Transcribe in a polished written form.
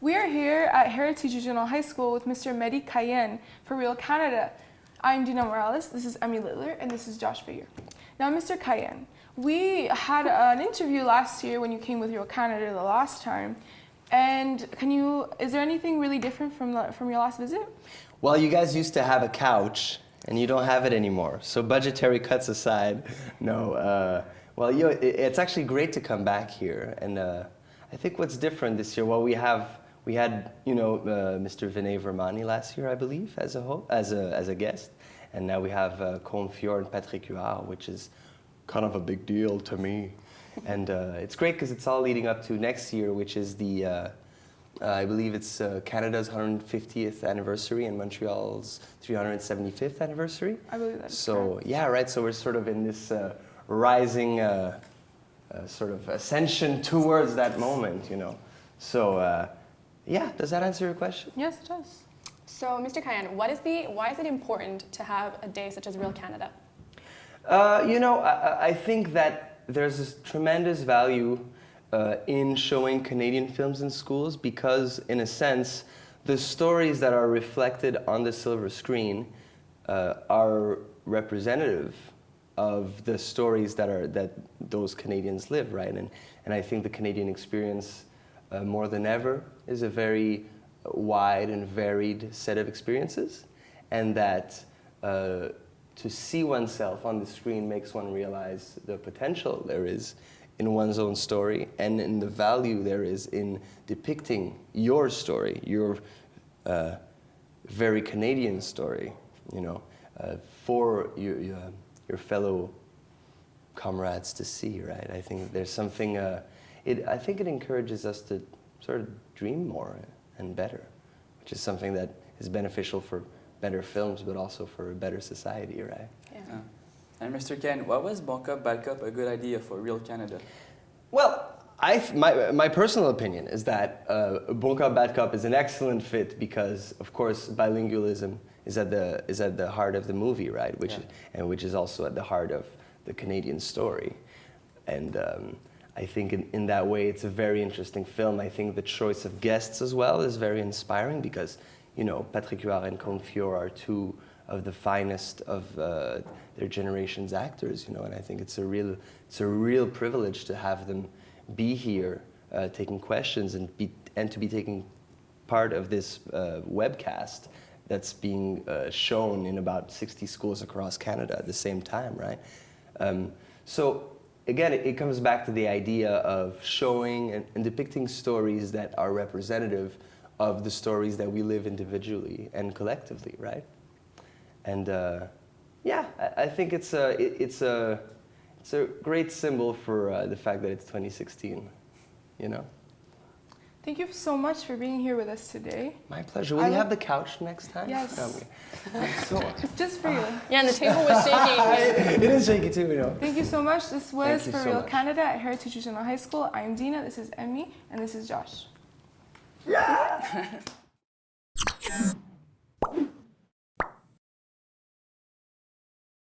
We are here at Heritage Regional High School with Mr. Mehdi Cayenne for Real Canada. I'm Dina Morales, this is Emmy Littler, and this is Josh Feore. Now, Mr. Cayenne, we had an interview last year when you came with Real Canada the last time, and is there anything really different from your last visit? Well, you guys used to have a couch, and you don't have it anymore. So budgetary cuts aside, no. It's actually great to come back here, and I think what's different this year, well, we had Mr. Vinay Vermani last year, I believe, as a guest, and now we have Colm, Feore, and Patrick Huard, which is kind of a big deal to me, and it's great because it's all leading up to next year, which is the I believe it's Canada's 150th anniversary and Montreal's 375th anniversary. I believe that's so correct. Yeah, right. So we're sort of in this rising sort of ascension towards that moment, you know. So yeah, does that answer your question? Yes, it does. So, Mr. Cayenne, why is it important to have a day such as Real Canada? I think that there's this tremendous value in showing Canadian films in schools because, in a sense, the stories that are reflected on the silver screen are representative of the stories that those Canadians live, right? And I think the Canadian experience, more than ever, is a very wide and varied set of experiences, and that to see oneself on the screen makes one realize the potential there is in one's own story and in the value there is in depicting your story, your very Canadian story, you know, for your fellow comrades to see, right? I think there's something, I think it encourages us to sort of dream more and better, which is something that is beneficial for better films, but also for a better society, right? Yeah. And Mr. Ken, why was Bon Cop, Bad Cop a good idea for Real Canada? Well, my personal opinion is that Bon Cop, Bad Cop is an excellent fit because, of course, bilingualism is at the heart of the movie, right? Which is also at the heart of the Canadian story, and I think in that way it's a very interesting film. I think the choice of guests as well is very inspiring because, you know, Patrick Huard and Colm Feore are two of the finest of their generation's actors, you know, and I think it's a real privilege to have them be here taking questions and to be taking part of this webcast that's being shown in about 60 schools across Canada at the same time, right? So again, it comes back to the idea of showing and depicting stories that are representative of the stories that we live individually and collectively, right? And yeah, I think it's a great symbol for the fact that it's 2016, you know? Thank you so much for being here with us today. My pleasure. Will you have the couch next time? Yes. Okay. Just for you. Yeah, and the table was shaking. It is shaky too, you know. Thank you so much. This was Thank you for so Real much. Canada at Heritage Regional High School. I'm Dina, this is Emmy, and this is Josh. Yeah!